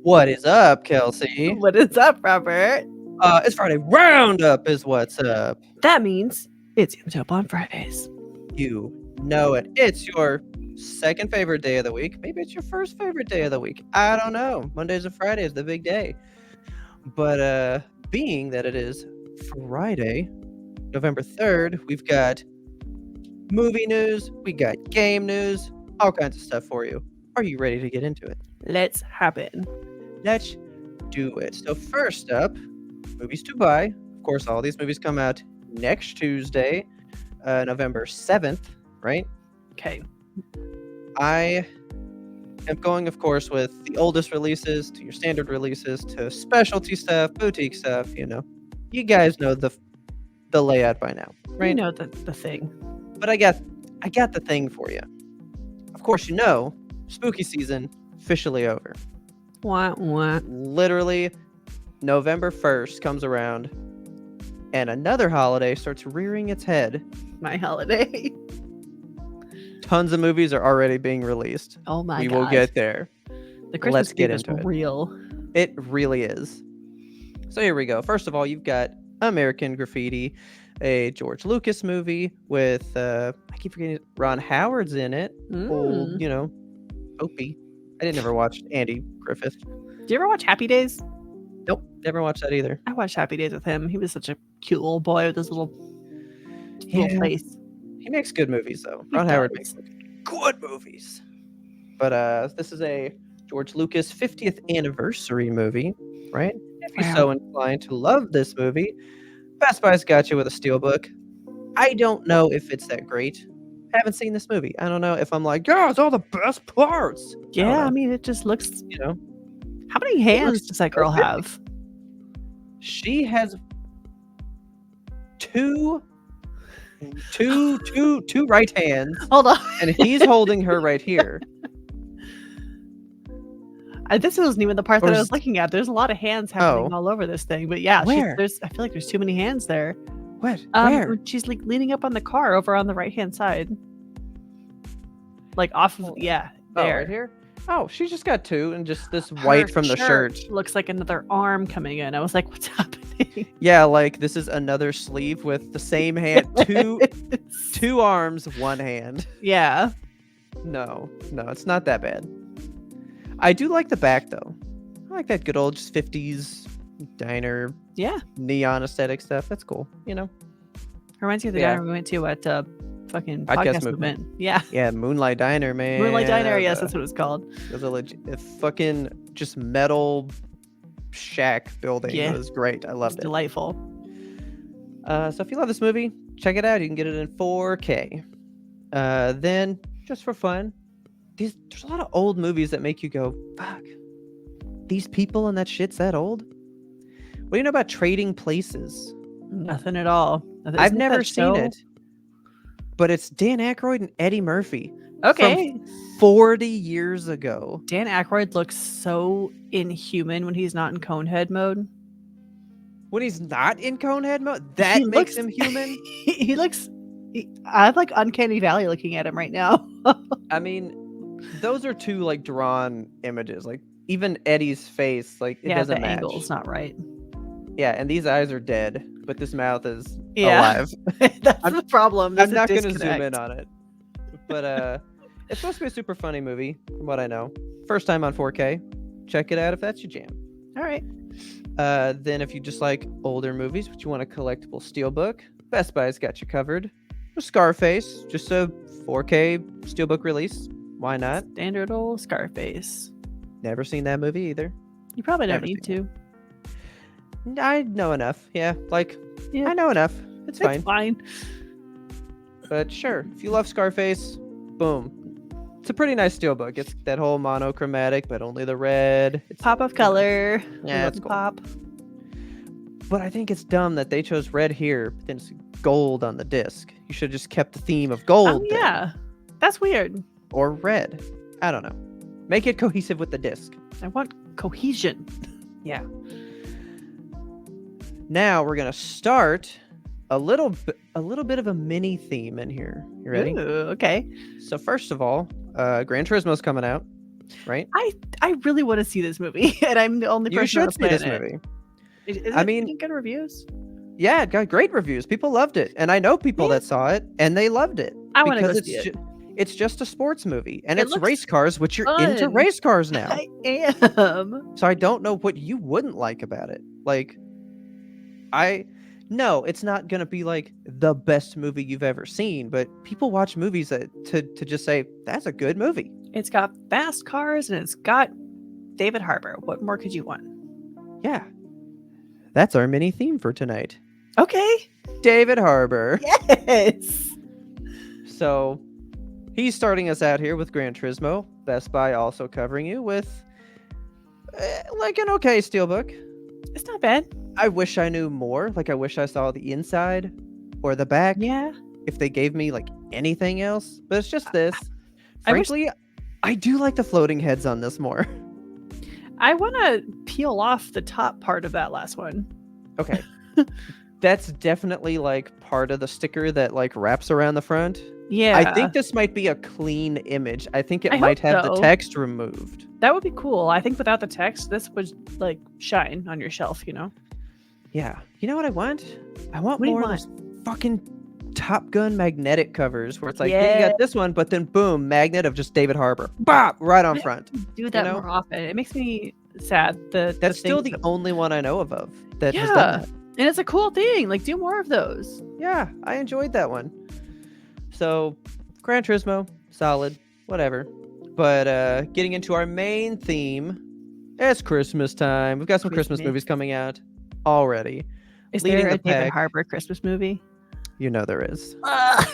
What is up, Kelsey? What is up, Robert? It's Friday Roundup is what's up. That means it's YMBToAP on Fridays. You know it. It's your second favorite day of the week. Maybe it's your first favorite day of the week. I don't know. Mondays and Fridays, the big day. But being that it is Friday, November 3rd, we've got movie news, we got game news, all kinds of stuff for you. Are you ready to get into it? Let's happen. Let's do it. So first up, movies to buy. Of course, all these movies come out next Tuesday, November 7th, right? Okay. I am going, of course, with the oldest releases to your standard releases to specialty stuff, boutique stuff, you know. You guys know the layout by now, right? You know the thing. But I got the thing for you. Of course, you know, spooky season officially over. Wah, wah. Literally, November 1st comes around, and another holiday starts rearing its head. My holiday. Tons of movies are already being released. Oh my god. We will get there. The Christmas Let's get spirit is into it. real. It really is. So here we go. First of all, you've got American Graffiti, a George Lucas movie with I keep forgetting Ron Howard's in it. Old, you know, Opie. I didn't ever watch Andy Griffith. Do you ever watch Happy Days? Nope, never watched that either. I watched Happy Days with him. He was such a cute little boy with his little face. He makes good movies though. He Ron Howard does. makes good movies. But this is a George Lucas 50th anniversary movie, right? If you're Wow. so inclined to love this movie, Best Buy's got you with a steelbook. I don't know if it's that great. Haven't seen this movie. I don't know if I'm like, yeah, it's all the best parts. Yeah, I know. mean, it just looks. You know, How many hands looks does that girl so have? she has two right hands, Hold on. and he's holding her right here. This wasn't even the part Or that I is- was looking at. There's a lot of hands happening all over this thing, but yeah, Where? I feel like there's too many hands there. What? Where? She's like leaning up on the car over on the right hand side, like off of Oh, there. right here. Oh, she's just got two, and just this Her white from the shirt. looks like another arm coming in. I was like, what's happening? Yeah, like this is another sleeve with the same hand, two arms, one hand. Yeah. No, it's not that bad. I do like the back though. I like that good old just 50s diner Yeah. neon aesthetic stuff. That's cool, you know. Reminds me of the Yeah. diner we went to at fucking Podcast podcast Movement. movement. Yeah. Yeah, Moonlight Diner, man. Moonlight Diner, yes, that's what it's called. It was a legit, a fucking just metal shack building. Yeah. It was great. I It's loved it. delightful. So if you love this movie, check it out. You can get it in 4K. Then, just for fun, there's a lot of old movies that make you go, fuck, these people and that shit's that old? What do you know about Trading Places? Nothing at all. I've Isn't never that seen show? it, but it's Dan Aykroyd and Eddie Murphy. Okay. 40 years ago. Dan Aykroyd looks so inhuman when he's not in Conehead mode. When he's not in Conehead mode, that He makes looks- him human. he looks. I have like uncanny valley looking at him right now. I mean, those are two like drawn images. Like even Eddie's face, like it yeah, doesn't the match. angle's not right. Yeah, and these eyes are dead, but this mouth is Yeah. alive. That's I'm- the problem. I'm not going to zoom in on it. But it's supposed to be a super funny movie, from what I know. First time on 4K. Check it out if that's your jam. All right. Then if you just like older movies, but you want a collectible steelbook, Best Buy's got you covered. Scarface, just a 4K steelbook release. Why not? Standard old Scarface. Never seen that movie either. You probably don't Never need seen to. I know enough. Yeah, like Yeah. I know enough. It's fine. It's fine. But sure, if you love Scarface, boom. It's a pretty nice steelbook. It's that whole monochromatic, but only the red. It's Pop of color. We Yeah, love it's the cool. pop. But I think it's dumb that they chose red here, but then it's gold on the disc. You should have just kept the theme of gold. Oh then. yeah, that's weird. Or red. I don't know. Make it cohesive with the disc. I want cohesion. Yeah. Now we're gonna start a little bit of a mini theme in here. You ready? Ooh, okay. So first of all, Gran Turismo's coming out. right? I really want to see this movie, and I'm the only You person on should the see this planet. movie. Is I it mean, getting good reviews? yeah, it got great reviews. People loved it, and I know people Man, that saw it and they loved it I want to because go see it. it's just a sports movie and It it's looks race cars, which you're into fun. race cars now. I am. So I don't know what you wouldn't like about it. Like, no, it's not gonna be like the best movie you've ever seen, but people watch movies to just say that's a good movie. It's got fast cars and it's got David Harbour. What more could you want? Yeah, that's our mini theme for tonight. Okay. David Harbour. Yes. So he's starting us out here with Gran Turismo. Best Buy also covering you with like an okay steelbook. It's not bad. I wish I knew more. Like I wish I saw the inside or the back. Yeah. If they gave me like anything else, but it's just this. I wish- Frankly, I do like the floating heads on this more. I want to peel off the top part of that last one. Okay. That's definitely like part of the sticker that like wraps around the front. Yeah. I think this might be a clean image. I think it I might hope have the so. text removed. That would be cool. I think without the text, this would like shine on your shelf, you know? Yeah. You know what I want? I want What do you more of those fucking Top Gun magnetic covers where it's like, yeah, you Yeah. got this one, but then boom, magnet of just David Harbour. Bop! Right on front. Do that know? more often. It makes me sad. That's still the things only one I know of that has Yeah. done that. and it's a cool thing. Like, do more of those. Yeah, I enjoyed that one. So, Gran Turismo, solid, whatever. But getting into our main theme, it's Christmas time. We've got some Christmas Christmas. movies coming out already. Is Leading there a the David pack. Harbour Christmas movie? You know there is.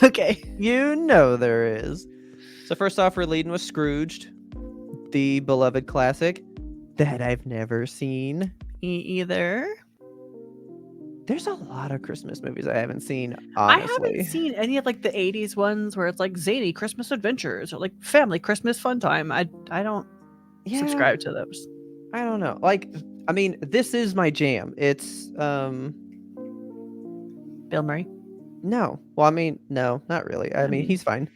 Okay. You know there is. So first off, we're leading with Scrooged, the beloved classic that I've never seen. Me either. There's a lot of Christmas movies I haven't seen, I honestly. haven't seen any of like the 80s ones where it's like zany Christmas adventures or like family Christmas fun time. I don't Yeah, subscribe to those. I don't know. Like, I mean, this is my jam. It's Bill Murray. no. Well, I mean, no, not really. I mean, mean- he's fine.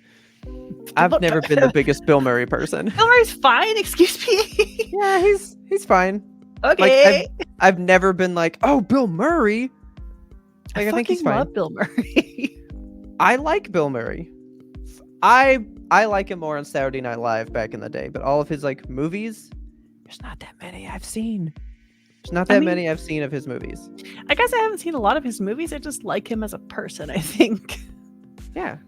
I've never been the biggest Bill Murray person. Bill Murray's fine. Excuse me. Yeah, he's fine. Okay. I've never been like, oh, Bill Murray. Like, I think he's fucking fine. love Bill Murray. I like Bill Murray. I like him more on Saturday Night Live back in the day, but all of his like movies, there's not that many I've seen. There's not that many I've seen of his movies. I guess I haven't seen a lot of his movies. I just like him as a person, I think. Yeah.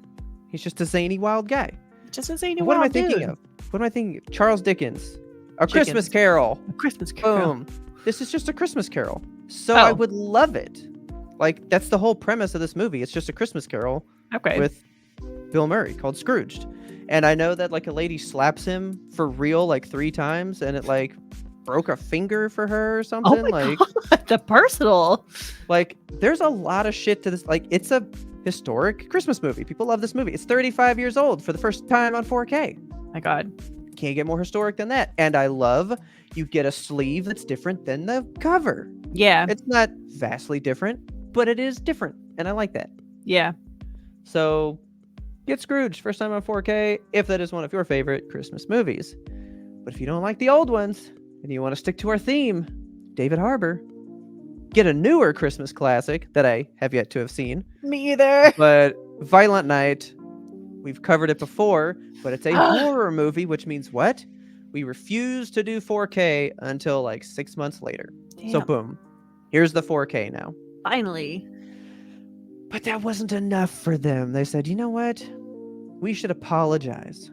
He's just a zany wild guy. Just a zany What am I wild thinking dude. of? What am I thinking? Charles Dickens. A Dickens. Christmas Carol. A Christmas Carol. Boom. This is just a Christmas Carol. So I Oh. would love it. Like, that's the whole premise of this movie. It's just a Christmas Carol Okay. with Bill Murray called Scrooged. And I know that like a lady slaps him for real like 3 times and it like broke a finger for her or Oh something. my like god, the personal. like there's a lot of shit to this. Like, it's a historic Christmas movie. People love this movie. It's 35 years old for the first time on 4K. My god. Can't get more historic than that. And I love you get a sleeve that's different than the cover. Yeah. It's not vastly different, but it is different. And I like that. Yeah. So get Scrooge first time on 4K if that is one of your favorite Christmas movies. But if you don't like the old ones and you want to stick to our theme, David Harbour, get a newer Christmas classic that I have yet to have seen. Me either. But Violent Night, we've covered it before, but it's a horror movie, which means what? We refuse to do 4K until like 6 months later. So Damn. boom, here's the 4K now. Finally. But that wasn't enough for them. They said, you know what? We should apologize.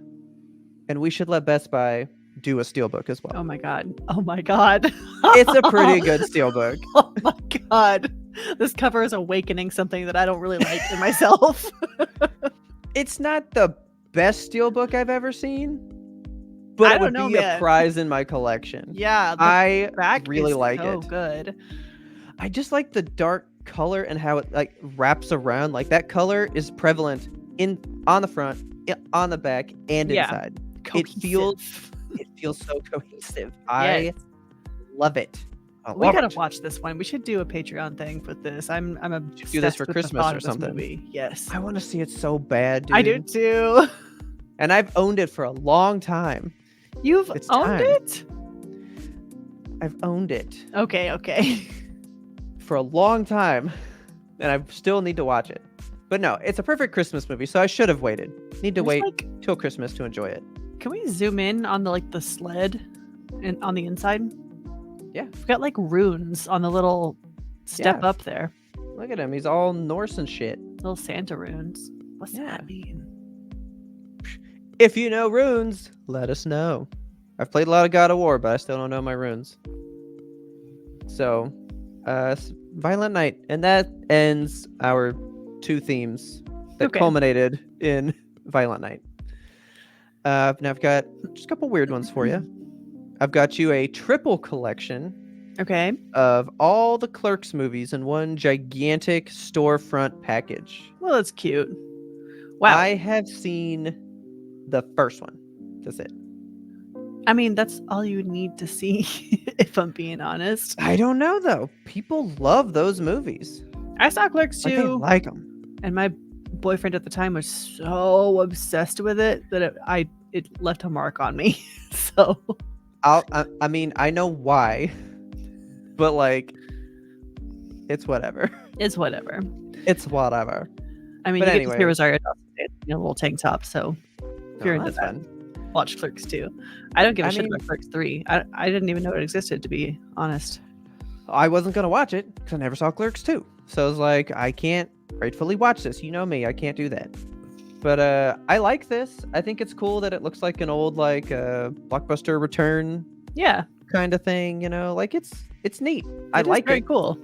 And we should let Best Buy do a steelbook as well. Oh my god. Oh my god. It's a pretty good steelbook. Oh my god. This cover is awakening something that I don't really like in myself. It's not the best steelbook I've ever seen, but I it would don't know, be a man. prize in my collection. Yeah. The I back really is like so it. good. I just like the dark color and how it like wraps around. Like that color is prevalent on the front, on the back, and Yeah. inside. Cohesive. It feels so cohesive. Yes. I love it. I We love gotta it. watch this one. We should do a Patreon thing with this. I'm obsessed do this for with the Christmas thought or of this something. movie. Yes. I want to see it so bad, dude. I do too. And I've owned it for a long time. You've It's owned time. it? I've owned it Okay. for a long time, and I still need to watch it. But no, it's a perfect Christmas movie, so I should have waited. Need to There's wait like, till Christmas to enjoy it. can we zoom in on the sled and on the inside? Yeah. We've got like runes on the little step Yeah. up there. Look at him. He's all Norse and shit. Little Santa runes. What's Yeah. that mean? If you know runes, let us know. I've played a lot of God of War, but I still don't know my runes. So, Violent Night. And that ends our 2 themes that Okay. culminated in Violent Night. Now I've got just a couple weird ones for you. I've got you a triple collection Okay. of all the Clerks movies in one gigantic storefront package. Well, that's cute. Wow. I have seen the first one. That's it. I mean, that's all you need to see, if I'm being honest. I don't know though. People love those movies. I saw Clerks Like, they 2, like them. and my boyfriend at the time was so obsessed with it that it left a mark on me. So I mean, I know why, but like, it's whatever. it's whatever. It's whatever. I mean, But you get to see anyway. Rosario Dawson in a little tank top, so if you're Oh, into that's that, fun. watch Clerks 2. I don't give a I shit mean- about Clerks 3. I didn't even know it existed, to be honest. I wasn't gonna watch it because I never saw Clerks 2. So I was like, I can't rightfully watch this. You know me, I can't do that. But I like this. I think it's cool that it looks like an old like Blockbuster Return Yeah, kind of thing. You know, like it's neat. I it is like very it. cool.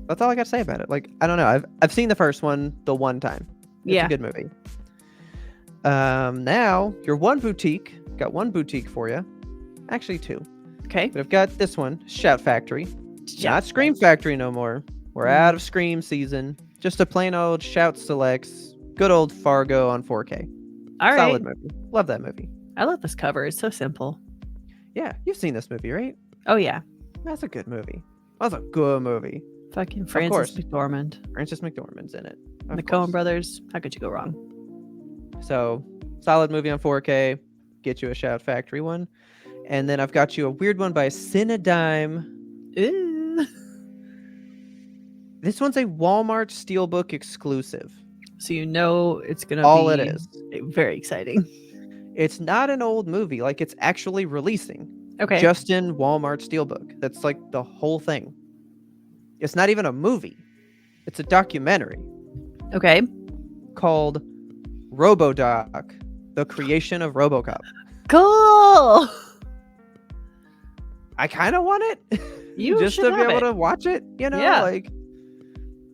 That's all I got to say about it. Like, I don't know. I've seen the first one the one time. It's Yeah. a good movie. Now your one boutique. Got one boutique for you. Actually 2. Okay. But I've got this one, Shout Factory. Yeah. Not Scream Factory no more. We're out of Scream season. Just a plain old Shout Selects. Good old Fargo on 4K. All right. Solid movie. Love that movie. I love this cover. It's so simple. Yeah, you've seen this movie, right? Oh yeah. That's a good movie. That's a good movie. Fucking course. Frances McDormand. Frances McDormand's in it. Of The course. Coen brothers. How could you go wrong? So, solid movie on 4K. Get you a Shout Factory one. And then I've got you a weird one by Cinedime. Ooh. This one's a Walmart Steelbook exclusive. So you know it's gonna All be it is. very exciting. It's not an old movie. Like, it's actually releasing. Okay. Just in Walmart Steelbook. That's like the whole thing. It's not even a movie. It's a documentary Okay. called RoboDoc, the creation of RoboCop. Cool. I kind of want it. You just should to be have able it. to watch it, you know? Yeah. Like,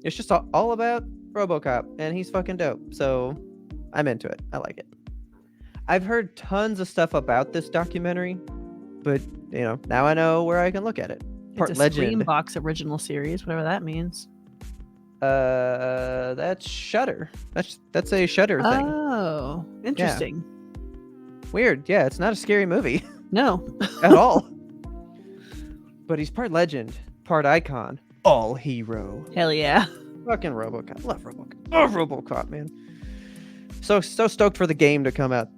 it's just all about RoboCop, and he's fucking dope. So I'm into it. I like it. I've heard tons of stuff about this documentary, but you know, now I know where I can look at it. Part It's a legend. Screambox original series, whatever that means. That's Shudder. That's a Shudder thing. Oh, interesting. Weird. Yeah, it's not a scary movie No. at all. But he's part legend, part icon, all hero. Hell yeah. Fucking RoboCop. Love RoboCop. Love RoboCop, man. So stoked for the game to come out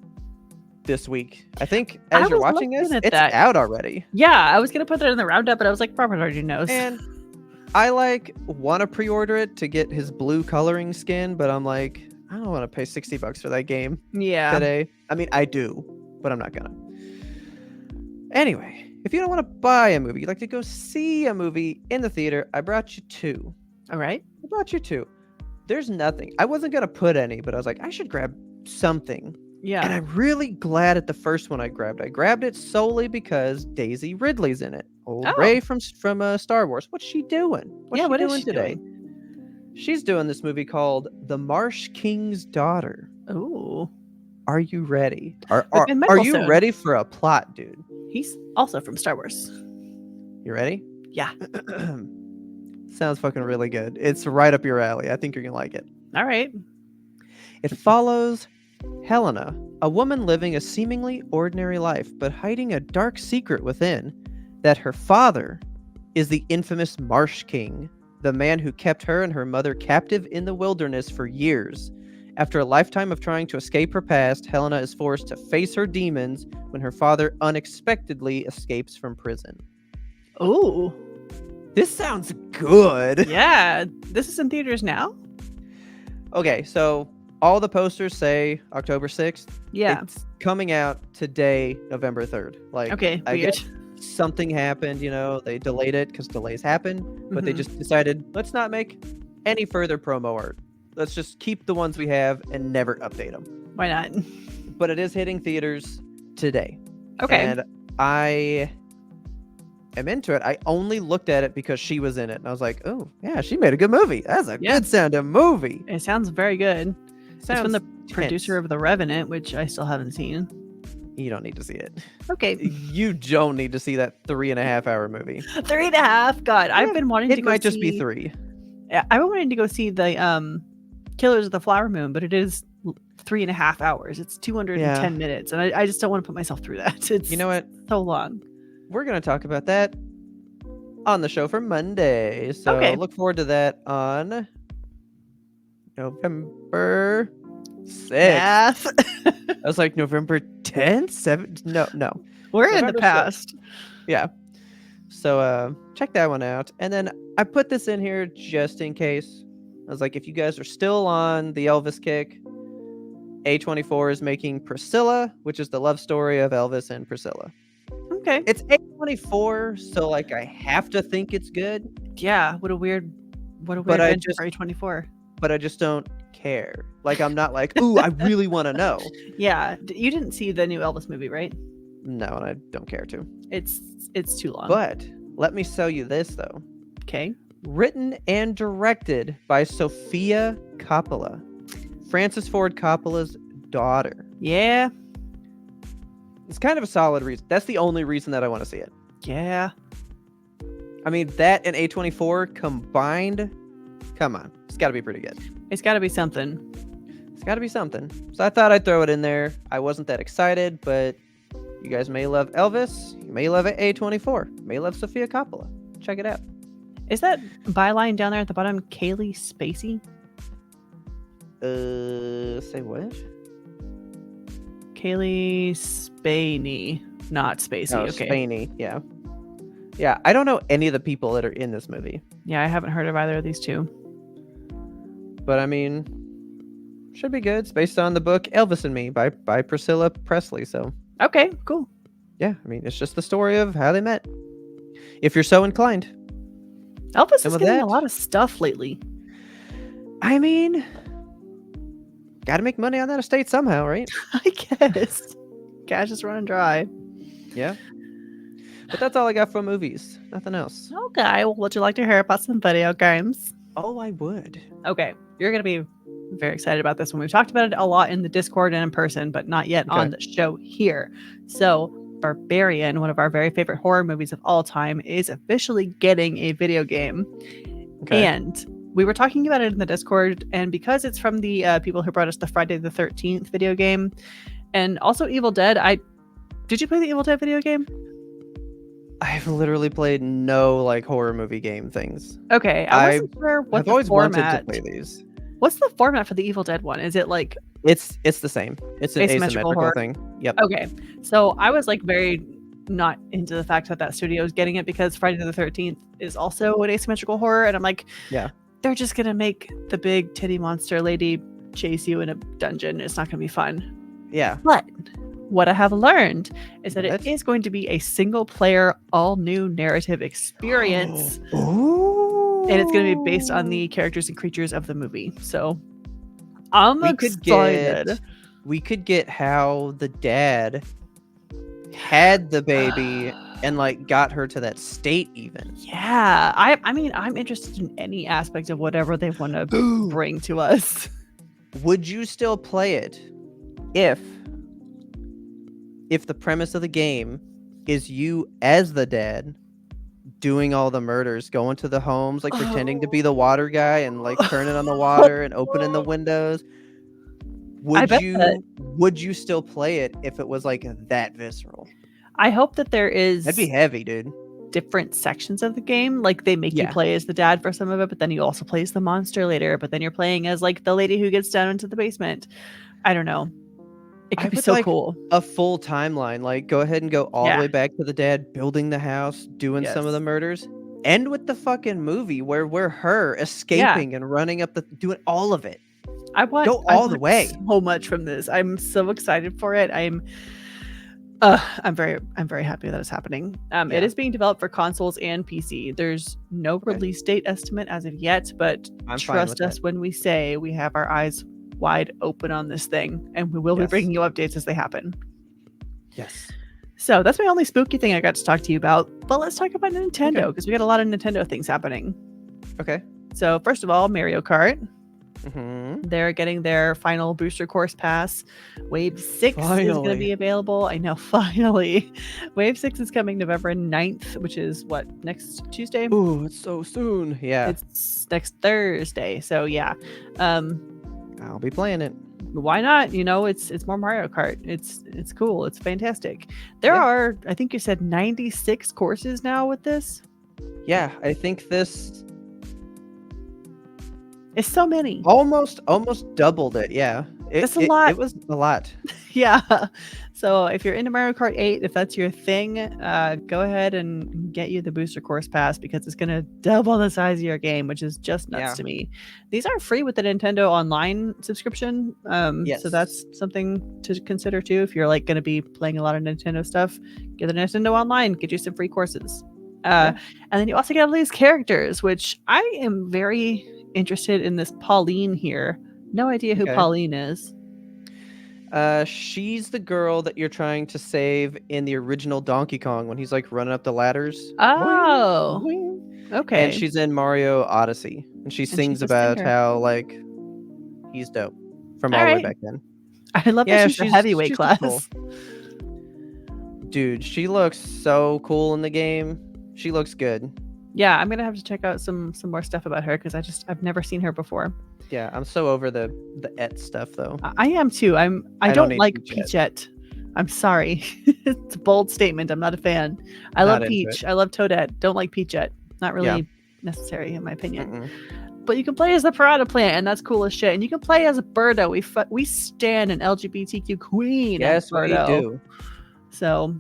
this week. I think I as you're was watching this, looking at it's that. out already. Yeah, I was gonna put that in the roundup, but I was like, Robert already knows. And I want to pre-order it to get his blue coloring skin, but I'm like, I don't want to pay $60 for that game yeah. today. I mean, I do, but I'm not gonna. Anyway, if you don't want to buy a movie, you'd like to go see a movie in the theater, I brought you 2. All right. I brought you 2. There's nothing. I wasn't gonna put any, but I was like, I should grab something. And Yeah. I'm really glad at the first one I grabbed. I grabbed it solely because Daisy Ridley's in it. Old Oh. Rey from Star Wars. What's she doing? What's Yeah, she what is doing she today? She's doing this movie called The Marsh King's Daughter. Ooh. Are you ready? Are Vin you Mendelsohn. ready for a plot, dude? He's also from Star Wars. You ready? Yeah. Sounds fucking really good. It's right up your alley. I think you're gonna like it. All right. It follows Helena, a woman living a seemingly ordinary life, but hiding a dark secret within, that her father is the infamous Marsh King, the man who kept her and her mother captive in the wilderness for years After a lifetime of trying to escape her past, Helena is forced to face her demons when her father unexpectedly escapes from prison. Ooh. This sounds good. Yeah. This is in theaters now? Okay, so all the posters say October 6th. Yeah. It's coming out today, November 3rd. Like, Okay, I weird. guess something happened, they delayed it because delays happen, but they Mhm. just decided, let's not make any further promo art. Let's just keep the ones we have and never update them. Why not? But it is hitting theaters today. Okay. And I am into it. I only looked at it because she was in it. And I was like, oh, yeah, she made a good movie. That's a good sounding movie. It sounds very good. It's from the producer tense. of The Revenant, which I still haven't seen. You don't need to see it. Okay. You don't need to see that 3.5-hour movie. 3.5. God, I've been wanting to It go might just see... be 3. Yeah, I've been wanting to go see the Killers of the Flower Moon, but it is 3.5 hours. It's 210 minutes, and I just don't want to put myself through that. It's You know what? so long. We're going to talk about that on the show for Monday. So look forward to that on November 6th. Math. I was like, November 10th? 7th? No. We're in the November 6th. past. Yeah. So check that one out. And then I put this in here just in case. I was like, if you guys are still on the Elvis kick, A24 is making Priscilla, which is the love story of Elvis and Priscilla. Okay. It's A24, so like I have to think it's good. Yeah. What a weird venture for A24. But I just don't care. Like, I'm not like, ooh, I really want to know. Yeah. You didn't see the new Elvis movie, right? No, and I don't care to. It's too long. But let me sell you this, though. Okay. Written and directed by Sofia Coppola, Francis Ford Coppola's daughter. Yeah. It's kind of a solid reason. That's the only reason that I want to see it. Yeah. I mean, that and A24 combined, come on. It's got to be pretty good. It's got to be something. It's got to be something. So I thought I'd throw it in there. I wasn't that excited, but you guys may love Elvis. You may love A24. You may love Sofia Coppola. Check it out. Is that byline down there at the bottom Kaylee Spacey? Say what? Kaylee Spaney, not Spacey. Oh, okay. Spaney. Yeah. Yeah, I don't know any of the people that are in this movie. Yeah, I haven't heard of either of these two. But I mean, should be good. It's based on the book Elvis and Me by Priscilla Presley. So okay, cool. Yeah, I mean, it's just the story of how they met. If you're so inclined. Elvis is getting a lot of stuff lately. I mean, gotta make money on that estate somehow, right? I guess. Cash is running dry. Yeah. But that's all I got for movies. Nothing else. Okay, well, would you like to hear about some video games? Oh, I would. Okay, you're going to be very excited about this one. We've talked about it a lot in the Discord and in person, but not yet on the show here. So, Barbarian, one of our very favorite horror movies of all time, is officially getting a video game. Okay. And we were talking about it in the Discord, and because it's from the people who brought us the Friday the 13th video game, and also Evil Dead, did you play the Evil Dead video game? I've literally played no like horror movie game things. Okay, I wasn't sure what I've always format. wanted to play these. What's the format for the Evil Dead one? Is it like it's the same? It's an asymmetrical thing. Yep. Okay, so I was like very not into the fact that studio is getting it because Friday the 13th is also an asymmetrical horror, and I'm like, yeah, they're just gonna make the big titty monster lady chase you in a dungeon. It's not gonna be fun. Yeah, but what I have learned is that it is going to be a single-player, all-new narrative experience. Ooh. And it's going to be based on the characters and creatures of the movie. So I'm excited. We could get how the dad had the baby and like got her to that state even. Yeah. I mean, I'm interested in any aspect of whatever they want to bring to us. Would you still play it if the premise of the game is you as the dad doing all the murders, going to the homes, like pretending to be the water guy and like turning on the water and opening the windows? Would you still play it if it was like that visceral? I hope that there is. That'd be heavy, dude. different sections of the game. Like they make you play as the dad for some of it, but then you also play as the monster later, but then you're playing as like the lady who gets down into the basement. I don't know. It could be so cool. A full timeline. Like go ahead and go all the way back to the dad building the house, doing some of the murders. End with the fucking movie where we're her escaping and running up doing all of it. Go all the way. So much from this. I'm so excited for it. I'm very happy that it's happening. It is being developed for consoles and PC. There's no release date estimate as of yet, but trust us when we say we have our eyes wide open on this thing, and we will be bringing you updates as they happen. Yes. So that's my only spooky thing I got to talk to you about. But let's talk about Nintendo, because we got a lot of Nintendo things happening. Okay. So first of all, Mario Kart. Mm-hmm. They're getting their final booster course pass. Wave 6 is going to be available. I know, finally. Wave 6 is coming November 9th, which is what, next Tuesday? Ooh, it's so soon. Yeah. It's next Thursday. So yeah. I'll be playing it. Why not? You know, it's more Mario Kart. It's cool. It's fantastic. There are, I think you said 96 courses now with this. Yeah, I think this it's so many. Almost doubled it. Yeah. That's a lot. It was a lot. Yeah. So if you're into Mario Kart 8, if that's your thing, go ahead and get you the booster course pass, because it's going to double the size of your game, which is just nuts to me. These are free with the Nintendo Online subscription. So that's something to consider too. If you're like going to be playing a lot of Nintendo stuff, get the Nintendo Online, get you some free courses. And then you also get all these characters, which I am very interested in. This Pauline here. No idea who Pauline is. She's the girl that you're trying to save in the original Donkey Kong when he's like running up the ladders. Oh, okay. And she's in Mario Odyssey, and she sings about how like he's dope from all the way back then. I love that she's a heavyweight class. Cool. Dude, she looks so cool in the game. She looks good. Yeah, I'm gonna have to check out some more stuff about her, because I've never seen her before. Yeah, I'm so over the et stuff though. I am too. I don't like Peachette. I'm sorry. It's a bold statement. I'm not a fan. I love Peach. I love Toadette. Don't like Peachette. Not really necessary in my opinion. But you can play as the Piranha Plant, and that's cool as shit. And you can play as a Birdo. We stand an LGBTQ queen. Yes, we do. So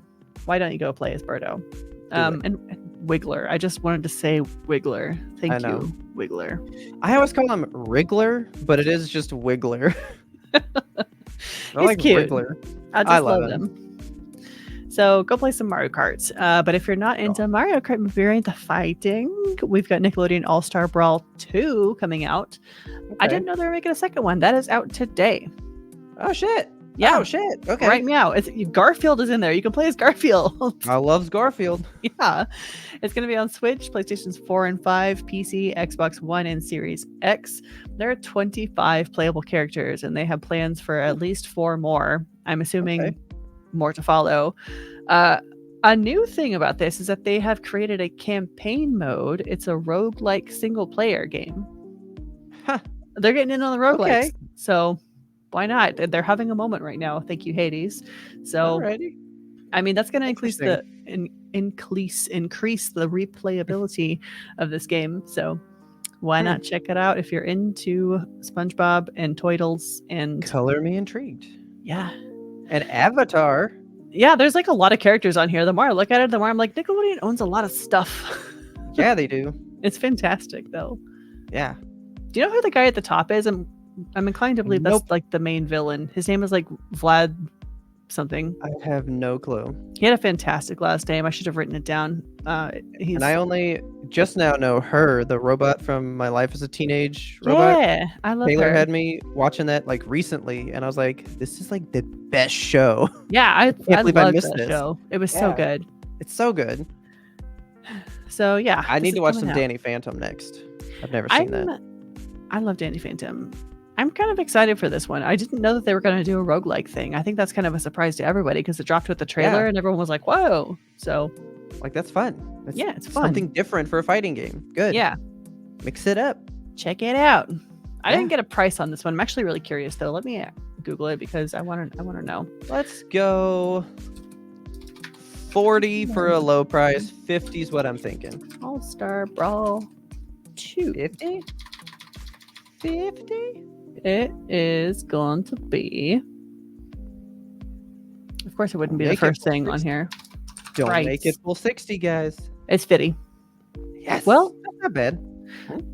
why don't you go play as Birdo? And Wiggler. I just wanted to say Wiggler. Thank you, Wiggler. I always call him Wriggler, but it is just Wiggler. He's cute. Wiggler. I love him. So go play some Mario Kart. But if you're not into Mario Kart, if you're into fighting, we've got Nickelodeon All-Star Brawl 2 coming out. I didn't know they were making a second one. That is out today. Oh, shit. Yeah. Oh, shit. Okay. Right meow. Garfield is in there. You can play as Garfield. I love Garfield. Yeah. It's going to be on Switch, PlayStations 4 and 5, PC, Xbox One, and Series X. There are 25 playable characters, and they have plans for at least 4 more. I'm assuming more to follow. A new thing about this is that they have created a campaign mode. It's a roguelike single-player game. Huh. They're getting in on the roguelikes. So why not? They're having a moment right now. Thank you, Hades. So, I mean, that's going to increase the replayability of this game. So, why not check it out if you're into SpongeBob and Toidles and color me intrigued. Yeah, and Avatar. Yeah, there's like a lot of characters on here. The more I look at it, the more I'm like, Nickelodeon owns a lot of stuff. Yeah, they do. It's fantastic, though. Yeah. Do you know who the guy at the top is? I'm inclined to believe that's like the main villain. His name is like Vlad something. I have no clue. He had a fantastic last name. I should have written it down. And I only just now know her, the robot from My Life as a Teenage Robot. Yeah, I love Taylor her. had me watching that like recently, and I was like, this is like the best show. Yeah, I believe loved I missed that this. show. It was so good. It's so good. So yeah, I need to watch some Danny Phantom next. I've never seen that. I love Danny Phantom. I'm kind of excited for this one. I didn't know that they were going to do a roguelike thing. I think that's kind of a surprise to everybody because it dropped with the trailer and everyone was like, whoa. So, like, that's fun. It's fun. Something different for a fighting game. Good. Yeah. Mix it up. Check it out. I didn't get a price on this one. I'm actually really curious, though. Let me Google it because I want to know. Let's go 40 for a low price. 50 is what I'm thinking. All-Star Brawl 2. 50? 50? It is going to be. Of course, it wouldn't be the Make it first full thing on 60. here. Don't Right. make it full 60, guys. It's 50. Yes. Well, that's not bad.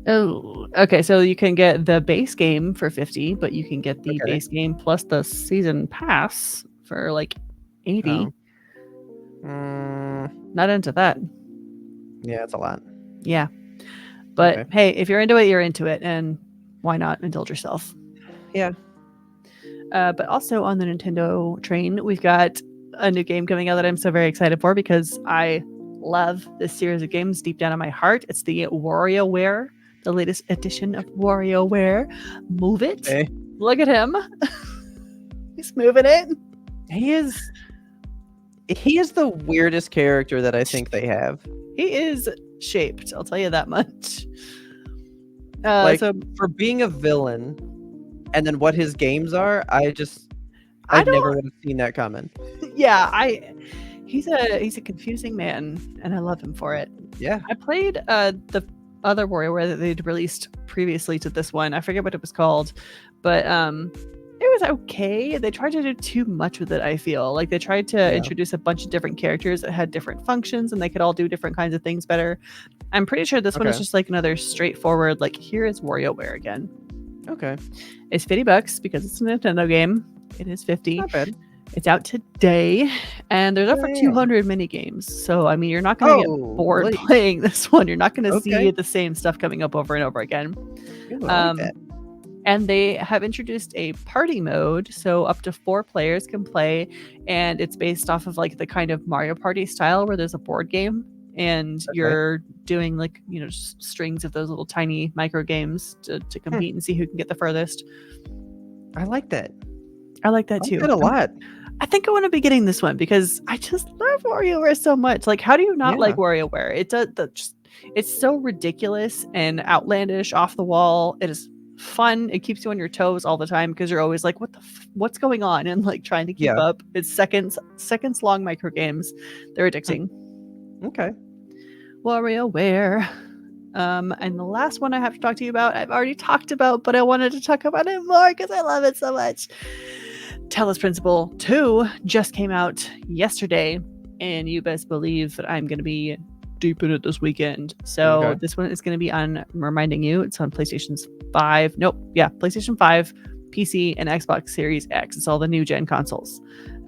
Oh, okay. So you can get the base game for 50, but you can get the Okay. base game plus the season pass for like 80. Not into that. Yeah, it's a lot. Yeah. But Okay. hey, if you're into it, you're into it. And why not indulge yourself? Yeah. But also on the Nintendo train, we've got a new game coming out that I'm so very excited for because I love this series of games deep down in my heart. It's the WarioWare, the latest edition of WarioWare. Move it. Okay. Look at him. He's moving it. He is the weirdest character that I think they have. He is shaped, I'll tell you that much. So for being a villain and then what his games are, I never would have seen that coming. Yeah, he's a confusing man, and I love him for it. Yeah. I played the other WarioWare that they'd released previously to this one. I forget what it was called, but it was okay. They tried to do too much with it, I feel. Like they tried to introduce a bunch of different characters that had different functions and they could all do different kinds of things better. I'm pretty sure this one is just like another straightforward, like, here is WarioWare again. Okay. It's $50 because it's a Nintendo game. It is 50. Not bad. It's out today, and there's over 200 mini games. So, I mean, you're not going to get bored playing this one. You're not going to see the same stuff coming up over and over again. Ooh, I like that. And they have introduced a party mode, so up to 4 players can play, and it's based off of like the kind of Mario Party style where there's a board game, and you're doing like, you know, just strings of those little tiny micro games to compete and see who can get the furthest. I like that. I like that too. I like that a lot. I think I want to be getting this one because I just love WarioWare so much. Like, how do you not like WarioWare? It's so ridiculous and outlandish, off the wall. It is fun. It keeps you on your toes all the time because you're always like, what's going on, and like trying to keep up. It's seconds long micro games. They're addicting. Okay. WarioWare. And the last one I have to talk to you about, I've already talked about, but I wanted to talk about it more because I love it so much. Talos Principle 2 just came out yesterday, and you best believe that I'm going to be deep in it this weekend. So this one is going to be on, I'm reminding you, it's on PlayStation 5, PC, and Xbox Series X. It's all the new gen consoles.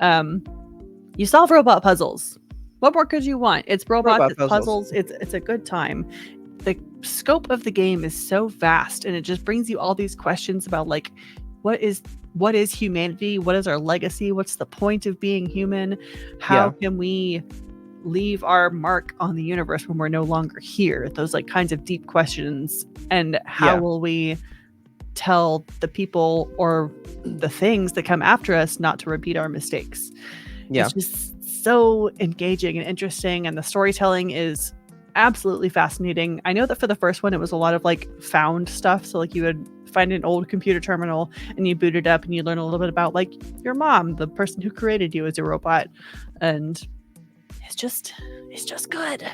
You solve robot puzzles. What more could you want? It's robots, it's puzzles. It's a good time. The scope of the game is so vast, and it just brings you all these questions about like, what is humanity? What is our legacy? What's the point of being human? How can we leave our mark on the universe when we're no longer here? Those like kinds of deep questions. And how will we tell the people or the things that come after us not to repeat our mistakes? It's just so engaging and interesting, and the storytelling is absolutely fascinating. I know that for the first one, it was a lot of like found stuff. So like you would find an old computer terminal and you boot it up and you learn a little bit about like your mom, the person who created you as a robot. And it's just good.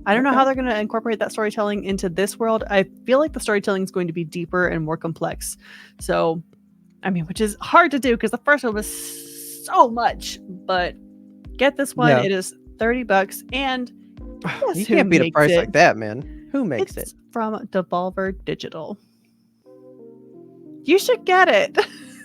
I don't know how they're going to incorporate that storytelling into this world. I feel like the storytelling is going to be deeper and more complex. So, I mean, which is hard to do because the first one was so much, but get this one. It is $30, and you can't beat a price like that, man. Who makes it? From Devolver Digital. You should get it.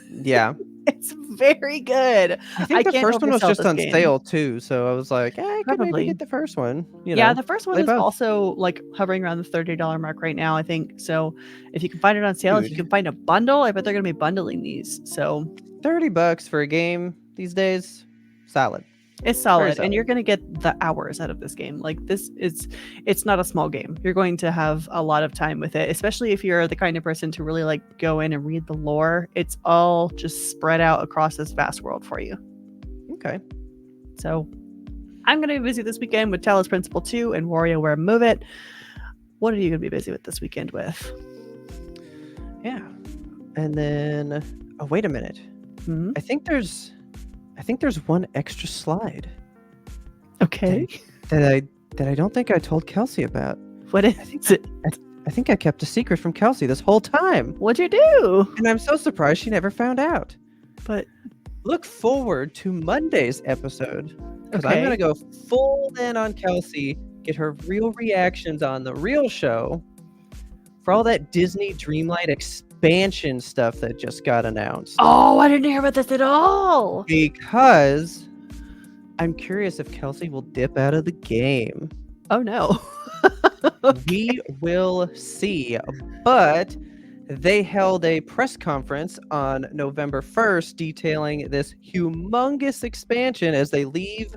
Yeah. It's very good. I think the first one was just on sale too, so I was like, I could maybe get the first one. Yeah, the first one is also like hovering around the $30 mark right now, I think. So if you can find it on sale, if you can find a bundle, I bet they're going to be bundling these. So $30 for a game these days, solid. It's solid, and you're going to get the hours out of this game. Like it's not a small game. You're going to have a lot of time with it, especially if you're the kind of person to really like go in and read the lore. It's all just spread out across this vast world for you. Okay. So I'm going to be busy this weekend with Talos Principle 2 and WarioWare Move It. What are you going to be busy with this weekend with? Yeah. And then, oh, wait a minute. Mm-hmm. I think there's one extra slide. Okay. that I don't think I told Kelsey about. What is it? I think I kept a secret from Kelsey this whole time. What'd you do? And I'm so surprised she never found out. But Look forward to Monday's episode, because I'm okay. going to go full in on Kelsey, get her real reactions on the real show for all that Disney Dreamlight expansion stuff that just got announced. Oh, I didn't hear about this at all. Because I'm curious if Kelsey will dip out of the game. Oh no. We will see. But they held a press conference on November 1st detailing this humongous expansion as they leave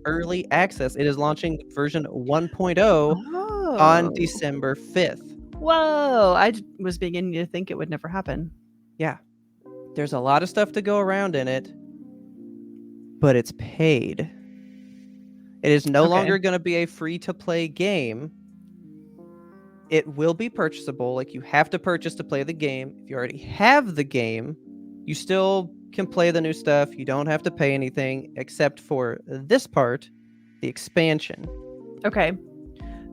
early access. It is launching version 1.0 on December 5th. Whoa, I was beginning to think it would never happen. Yeah. There's a lot of stuff to go around in it, but it's paid. It is no longer going to be a free-to-play game. It will be purchasable. Like, you have to purchase to play the game. If you already have the game, you still can play the new stuff. You don't have to pay anything except for this part, the expansion. Okay.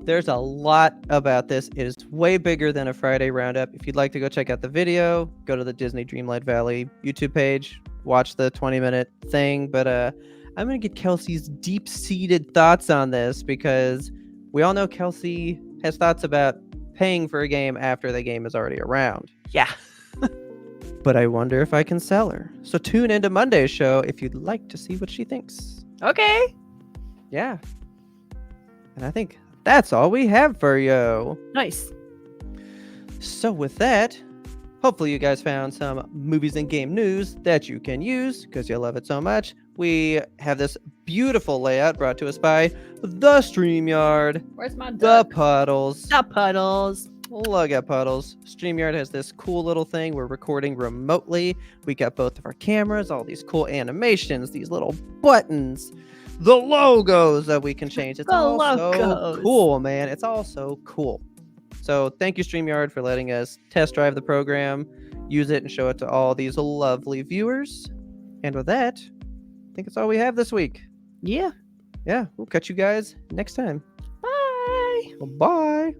There's a lot about this. It is way bigger than a Friday Roundup. If you'd like to go check out the video, go to the Disney Dreamlight Valley YouTube page, watch the 20-minute thing. But I'm going to get Kelsey's deep-seated thoughts on this, because we all know Kelsey has thoughts about paying for a game after the game is already around. Yeah. But I wonder if I can sell her. So tune into Monday's show if you'd like to see what she thinks. Okay. Yeah. And I think that's all we have for you. Nice. So with that, hopefully you guys found some movies and game news that you can use because you love it so much. We have this beautiful layout brought to us by the StreamYard. Where's my The Puddles. The Puddles. Look at Puddles. StreamYard has this cool little thing. We're recording remotely. We got both of our cameras, all these cool animations, these little buttons, the logos that we can change. It's all so cool, man. It's all so cool. So thank you, StreamYard, for letting us test drive the program, use it, and show it to all these lovely viewers. And with that, I think that's all we have this week. Yeah. Yeah, we'll catch you guys next time. Bye. Bye.